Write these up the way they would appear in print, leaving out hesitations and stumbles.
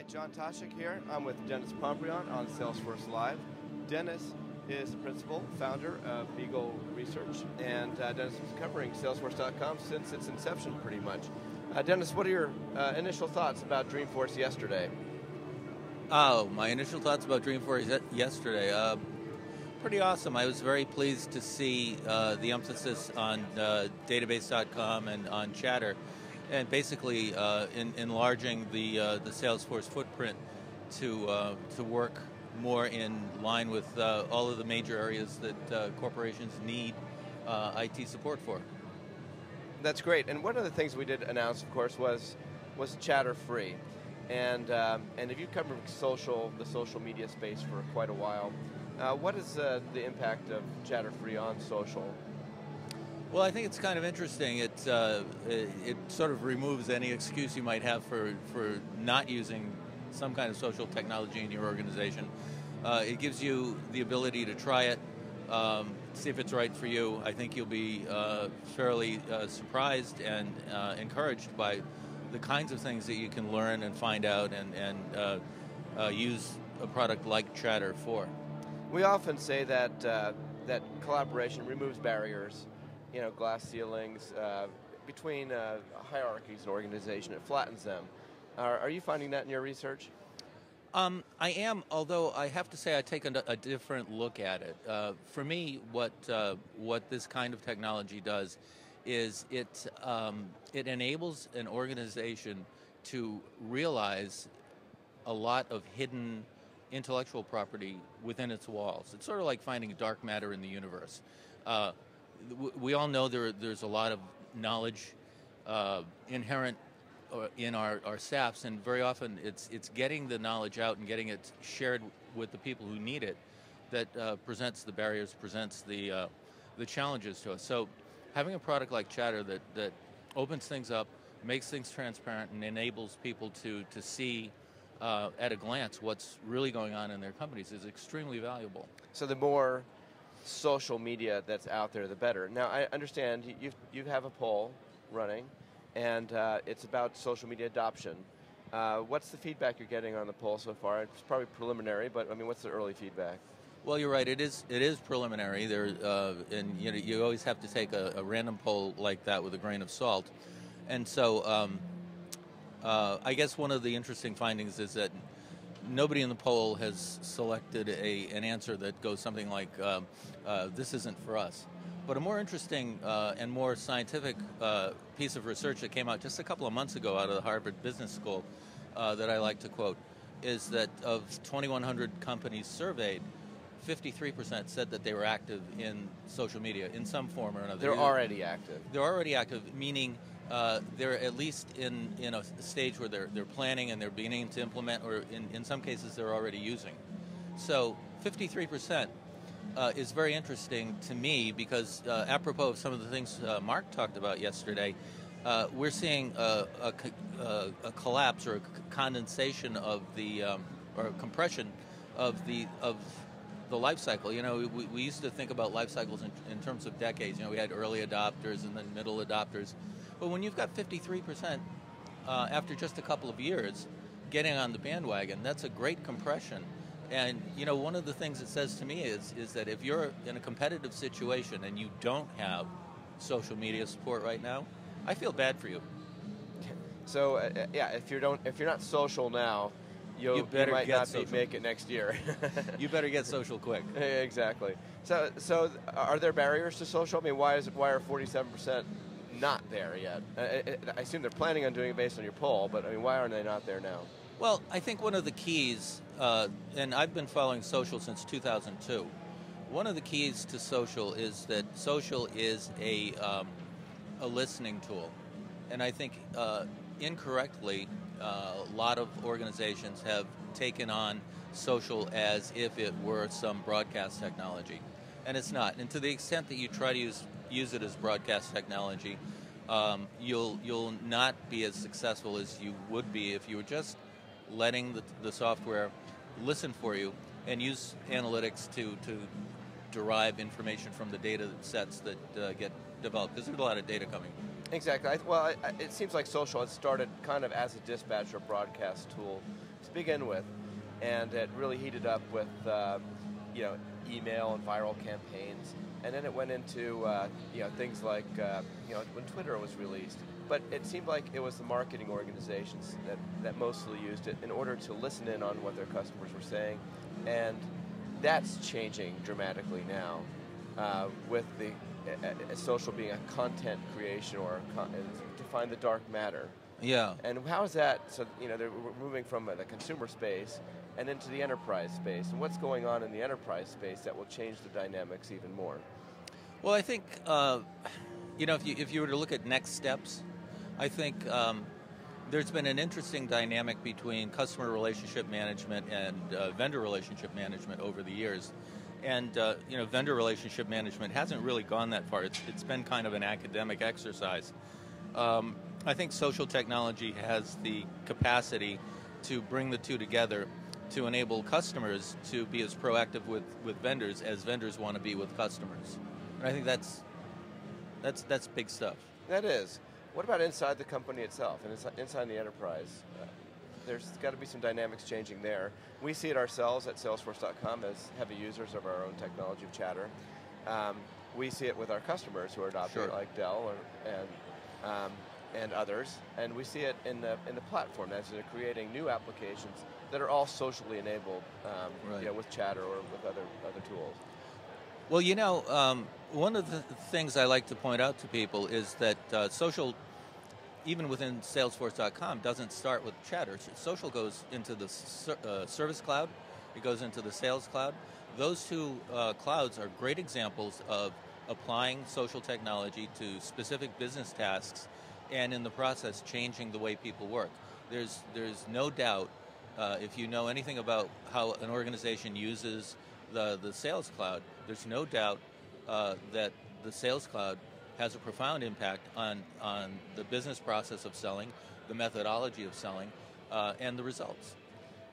Hi, John Toshik here. I'm with Denis Pombriant on Salesforce Live. Denis is the principal founder of Beagle Research, and Denis was covering Salesforce.com since its inception, pretty much. Denis, what are your initial thoughts about Dreamforce yesterday? Oh, my initial thoughts about Dreamforce yesterday. Pretty awesome. I was very pleased to see the emphasis on database.com and on Chatter, and basically enlarging the Salesforce footprint to work more in line with all of the major areas that corporations need IT support for. That's great. And one of the things we did announce, of course, was Chatter free. And if you cover the social media space for quite a while, what is the impact of Chatter free on social? Well, I think it's kind of interesting. It sort of removes any excuse you might have for not using some kind of social technology in your organization. It gives you the ability to try it, see if it's right for you. I think you'll be fairly surprised and encouraged by the kinds of things that you can learn and find out and use a product like Chatter for. We often say that that collaboration removes barriers, glass ceilings between hierarchies in an organization. It flattens them. Are you finding that in your research? I am, although I have to say I take a different look at it. For me, what this kind of technology does is it enables an organization to realize a lot of hidden intellectual property within its walls. It's sort of like finding dark matter in the universe. We all know there's a lot of knowledge inherent in our staffs, and very often it's getting the knowledge out and getting it shared with the people who need it that presents the barriers, presents the challenges to us. So having a product like Chatter that opens things up, makes things transparent, and enables people to see at a glance what's really going on in their companies is extremely valuable. So the more social media that's out there, the better. Now, I understand you have a poll running, and it's about social media adoption. What's the feedback you're getting on the poll so far? It's probably preliminary, but I mean, what's the early feedback? Well, you're right. It is preliminary. And you always have to take a random poll like that with a grain of salt. And so, I guess one of the interesting findings is that nobody in the poll has selected an answer that goes something like, "This isn't for us." But a more interesting and more scientific piece of research that came out just a couple of months ago out of the Harvard Business School that I like to quote is that of 2,100 companies surveyed, 53% said that they were active in social media in some form or another. They're already active. They're already active, meaning they're at least in a stage where they're planning and they're beginning to implement, or in some cases they're already using. So 53% is very interesting to me because apropos of some of the things Mark talked about yesterday, we're seeing a collapse or a condensation of the or a compression of the life cycle. We used to think about life cycles in terms of decades. We had early adopters and then middle adopters. But when you've got 53% after just a couple of years getting on the bandwagon, that's a great compression. And, one of the things it says to me is that if you're in a competitive situation and you don't have social media support right now, I feel bad for you. So, if you're not social now, you might not make it next year. You better get social quick. Exactly. So are there barriers to social? I mean, why are 47% not there yet? I assume they're planning on doing it based on your poll, but I mean, why aren't they not there now? Well, I think one of the keys, and I've been following social since 2002. One of the keys to social is that social is a listening tool, and I think incorrectly, a lot of organizations have taken on social as if it were some broadcast technology, and it's not. And to the extent that you try to use it as broadcast technology, you'll not be as successful as you would be if you were just letting the software listen for you and use analytics to derive information from the data sets that get developed, because there's a lot of data coming. Exactly. It seems like social had started kind of as a dispatch or broadcast tool to begin with, and it really heated up with you know, email and viral campaigns, and then it went into you know, things like you know, when Twitter was released. But it seemed like it was the marketing organizations that mostly used it in order to listen in on what their customers were saying, and that's changing dramatically now with the social being a content creation or to find the dark matter. Yeah. And how is that? So you know, we're moving from the consumer space and into the enterprise space. And what's going on in the enterprise space that will change the dynamics even more? Well, I think you know, if you were to look at next steps, I think there's been an interesting dynamic between customer relationship management and vendor relationship management over the years. And you know, vendor relationship management hasn't really gone that far. It's been kind of an academic exercise. I think social technology has the capacity to bring the two together to enable customers to be as proactive with vendors as vendors want to be with customers. And I think that's big stuff. That is. What about inside the company itself and inside the enterprise? There's got to be some dynamics changing there. We see it ourselves at Salesforce.com as heavy users of our own technology of Chatter. We see it with our customers who are adopting it, like Dell and others, and we see it in the platform as they're creating new applications that are all socially enabled, you know, with Chatter or with other tools. Well, you know, one of the things I like to point out to people is that social, even within Salesforce.com, doesn't start with Chatter. Social goes into the Service Cloud, it goes into the Sales Cloud. Those two clouds are great examples of applying social technology to specific business tasks, and in the process changing the way people work. There's no doubt, if you know anything about how an organization uses the Sales Cloud, there's no doubt that the Sales Cloud has a profound impact on the business process of selling, the methodology of selling, and the results.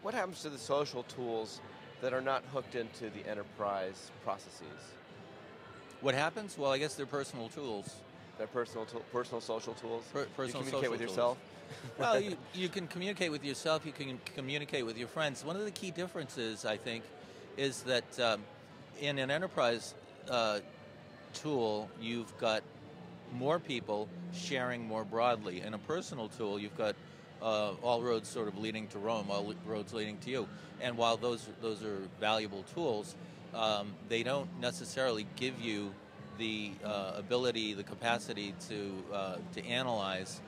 What happens to the social tools that are not hooked into the enterprise processes? What happens? Well, I guess they're personal tools. They're personal social tools? Personal you communicate social with tools. yourself? Well, you can communicate with yourself, you can communicate with your friends. One of the key differences, I think, is that in an enterprise tool, you've got more people sharing more broadly. In a personal tool, you've got all roads sort of leading to Rome, all roads leading to you. And while those are valuable tools, they don't necessarily give you the ability, the capacity to analyze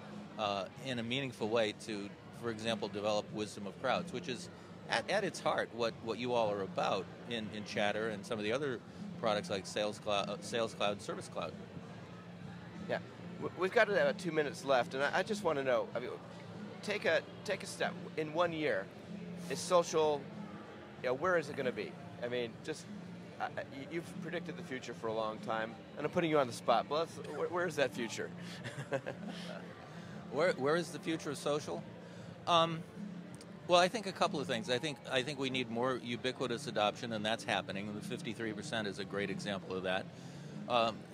in a meaningful way to, for example, develop wisdom of crowds, which is at its heart what you all are about in Chatter and some of the other products like Sales Cloud, Service Cloud. Yeah, we've got 2 minutes left, and I just want to know. I mean, take a step. In 1 year, is social? You know, where is it going to be? I mean, just you've predicted the future for a long time, and I'm putting you on the spot. But where is that future? Where is the future of social? Well, I think a couple of things. I think we need more ubiquitous adoption, and that's happening. The 53% is a great example of that.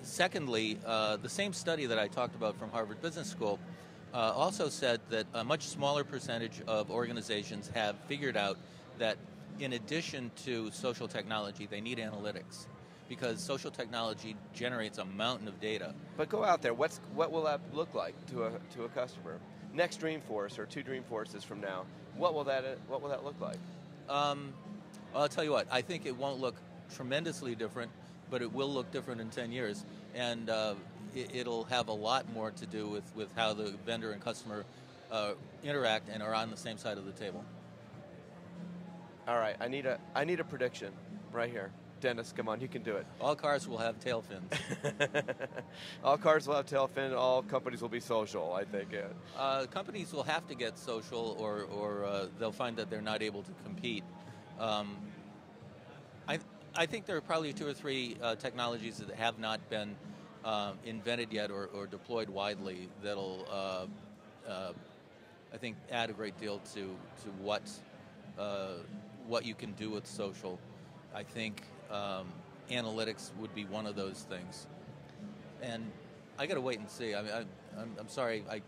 Secondly, the same study that I talked about from Harvard Business School also said that a much smaller percentage of organizations have figured out that in addition to social technology, they need analytics, because social technology generates a mountain of data. But go out there. What will that look like to a customer? Next Dreamforce or 2 Dreamforces from now, what will that look like? Well, I'll tell you what. I think it won't look tremendously different, but it will look different in 10 years, and it'll have a lot more to do with how the vendor and customer interact and are on the same side of the table. All right, I need a prediction right here. Dennis, come on, you can do it. All cars will have tail fins. All cars will have tail fin. All companies will be social, I think. Yeah. Companies will have to get social, or they'll find that they're not able to compete. I think there are probably 2 or 3 technologies that have not been invented yet or deployed widely that'll, I think, add a great deal to what you can do with social. I think analytics would be one of those things, and I got to wait and see. I mean, I'm sorry. I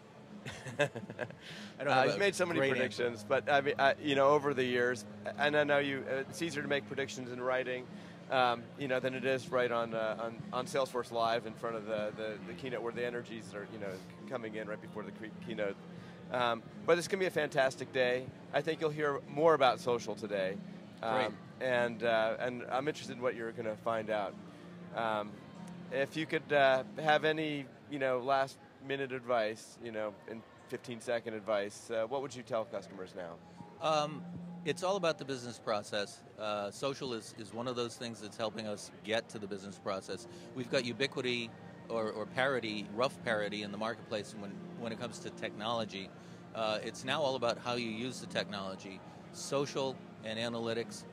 don't have You've made so many predictions, but I mean, over the years, and I know it's easier to make predictions in writing, than it is right on Salesforce Live in front of the keynote where the energies are, coming in right before the keynote. But it's going to be a fantastic day. I think you'll hear more about social today. Great. And I'm interested in what you're going to find out. If you could have any, last minute advice, in 15-second advice, what would you tell customers now? It's all about the business process. Social is one of those things that's helping us get to the business process. We've got ubiquity or parity, rough parity in the marketplace when it comes to technology. It's now all about how you use the technology. Social and analytics,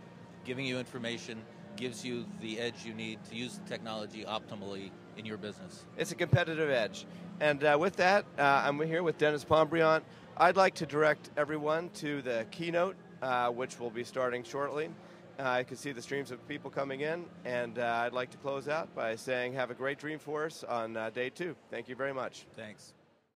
giving you information, gives you the edge you need to use the technology optimally in your business. It's a competitive edge. And with that, I'm here with Denis Pombriant. I'd like to direct everyone to the keynote, which will be starting shortly. I can see the streams of people coming in, and I'd like to close out by saying have a great Dreamforce on day 2. Thank you very much. Thanks.